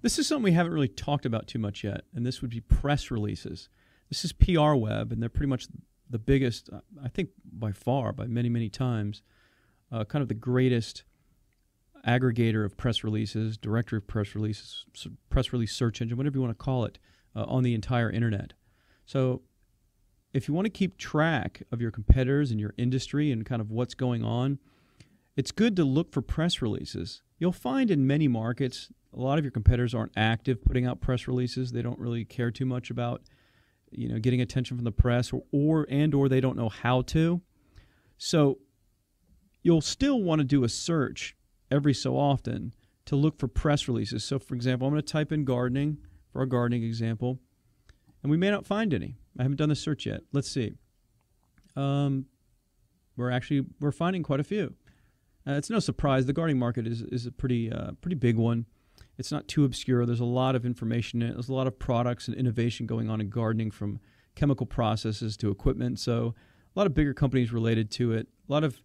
This is something we haven't really talked about too much yet, and this would be press releases. This is PR Web, and they're pretty much the biggest, I think by far, by many, many times, kind of the greatest aggregator of press releases, director of press releases, press release search engine, whatever you want to call it, on the entire internet. So if you want to keep track of your competitors and your industry and kind of what's going on, it's good to look for press releases. You'll find in many markets, a lot of your competitors aren't active putting out press releases. They don't really care too much about, getting attention from the press, or they don't know how to. So you'll still want to do a search every so often to look for press releases. So, for example, I'm going to type in gardening for a gardening example, and we may not find any. I haven't done the search yet. Let's see. We're finding quite a few. It's no surprise. The gardening market is a pretty big one. It's not too obscure. There's a lot of information in it. There's a lot of products and innovation going on in gardening, from chemical processes to equipment. So a lot of bigger companies related to it. A lot of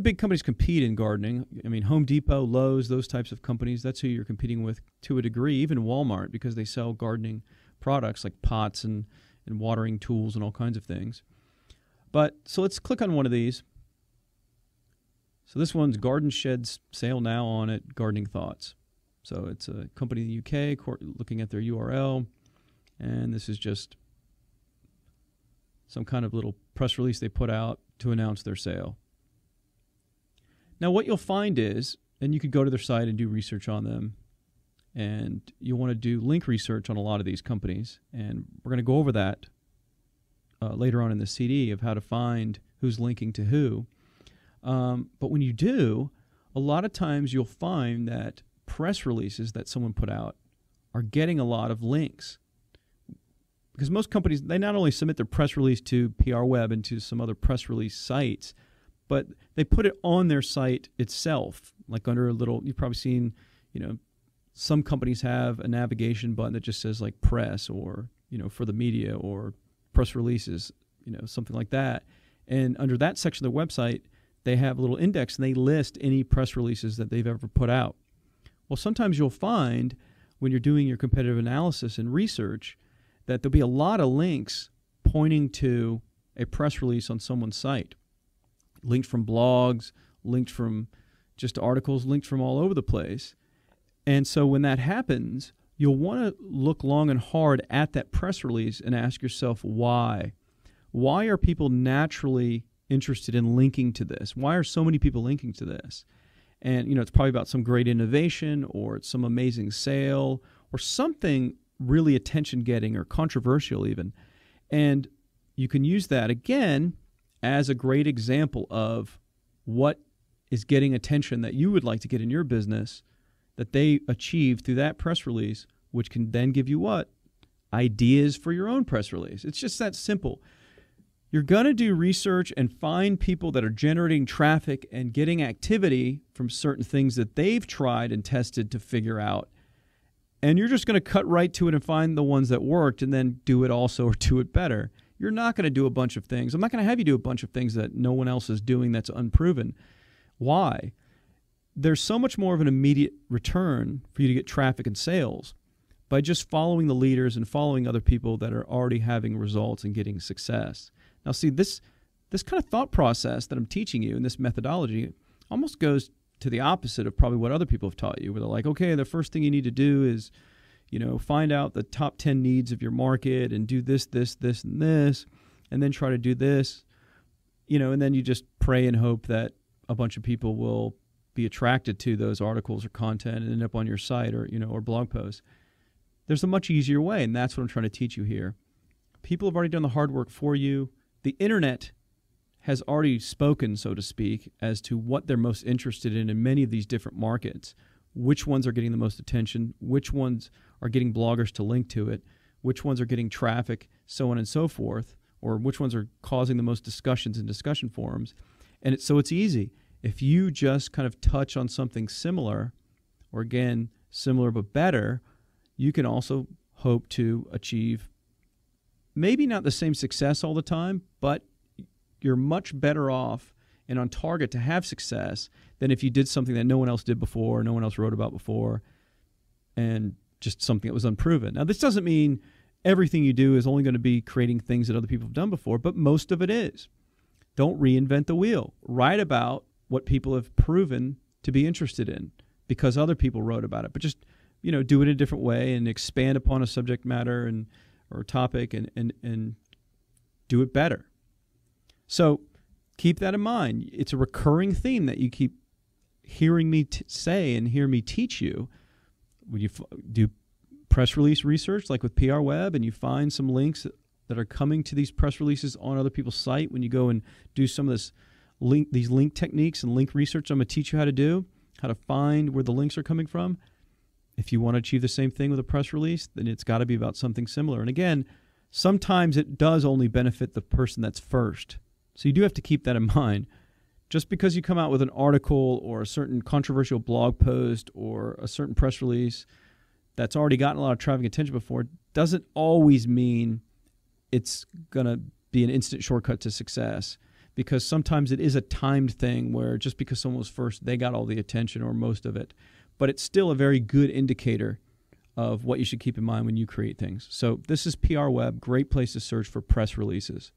big companies compete in gardening. I mean, Home Depot, Lowe's, those types of companies, that's who you're competing with to a degree. Even Walmart, because they sell gardening products like pots and watering tools and all kinds of things. So let's click on one of these. So this one's Garden Shed's sale now on it, Gardening Thoughts. So it's a company in the UK, looking at their URL, and this is just some kind of little press release they put out to announce their sale. Now what you'll find is, and you could go to their site and do research on them, and you'll want to do link research on a lot of these companies, and we're going to go over that later on in the CD of how to find who's linking to who. But when you do, a lot of times you'll find that press releases that someone put out are getting a lot of links. Because most companies, they not only submit their press release to PR Web and to some other press release sites, but they put it on their site itself, like under a little, you've probably seen, some companies have a navigation button that just says like press, or, for the media, or press releases, something like that. And under that section of their website, they have a little index, and they list any press releases that they've ever put out. Well, sometimes you'll find when you're doing your competitive analysis and research that there'll be a lot of links pointing to a press release on someone's site. Linked from blogs, linked from just articles, linked from all over the place. And so when that happens, you'll want to look long and hard at that press release and ask yourself why. Why are people naturally interested in linking to this? Why are so many people linking to this? And, it's probably about some great innovation, or it's some amazing sale, or something really attention-getting or controversial even. And you can use that, again, as a great example of what is getting attention that you would like to get in your business, that they achieve through that press release, which can then give you what? Ideas for your own press release. It's just that simple. You're going to do research and find people that are generating traffic and getting activity from certain things that they've tried and tested to figure out. And you're just going to cut right to it and find the ones that worked and then do it also, or do it better. You're not going to do a bunch of things. I'm not going to have you do a bunch of things that no one else is doing that's unproven. Why? There's so much more of an immediate return for you to get traffic and sales by just following the leaders and following other people that are already having results and getting success. Now, see, this kind of thought process that I'm teaching you, and this methodology, almost goes to the opposite of probably what other people have taught you, where they're like, okay, the first thing you need to do is, find out the top 10 needs of your market and do this, this, this, and this, and then try to do this, and then you just pray and hope that a bunch of people will be attracted to those articles or content and end up on your site, or, or blog posts. There's a much easier way, and that's what I'm trying to teach you here. People have already done the hard work for you. The internet has already spoken, so to speak, as to what they're most interested in many of these different markets. Which ones are getting the most attention, which ones are getting bloggers to link to it, which ones are getting traffic, so on and so forth, or which ones are causing the most discussions in discussion forums. And so it's easy. If you just kind of touch on something similar, or again, similar but better, you can also hope to achieve maybe not the same success all the time, but you're much better off and on target to have success than if you did something that no one else did before, no one else wrote about before, and just something that was unproven. Now, this doesn't mean everything you do is only going to be creating things that other people have done before, but most of it is. Don't reinvent the wheel. Write about what people have proven to be interested in because other people wrote about it. But just, do it in a different way and expand upon a subject matter or topic and do it better. So keep that in mind. It's a recurring theme that you keep hearing me say and hear me teach you. When you do press release research, like with PR Web, and you find some links that are coming to these press releases on other people's site, when you go and do some of these link techniques and link research I'm going to teach you how to do, how to find where the links are coming from. If you want to achieve the same thing with a press release, then it's got to be about something similar. And again, sometimes it does only benefit the person that's first. So you do have to keep that in mind. Just because you come out with an article or a certain controversial blog post or a certain press release that's already gotten a lot of traffic and attention before doesn't always mean it's going to be an instant shortcut to success, because sometimes it is a timed thing where just because someone was first, they got all the attention or most of it. But it's still a very good indicator of what you should keep in mind when you create things. So this is PR Web, great place to search for press releases.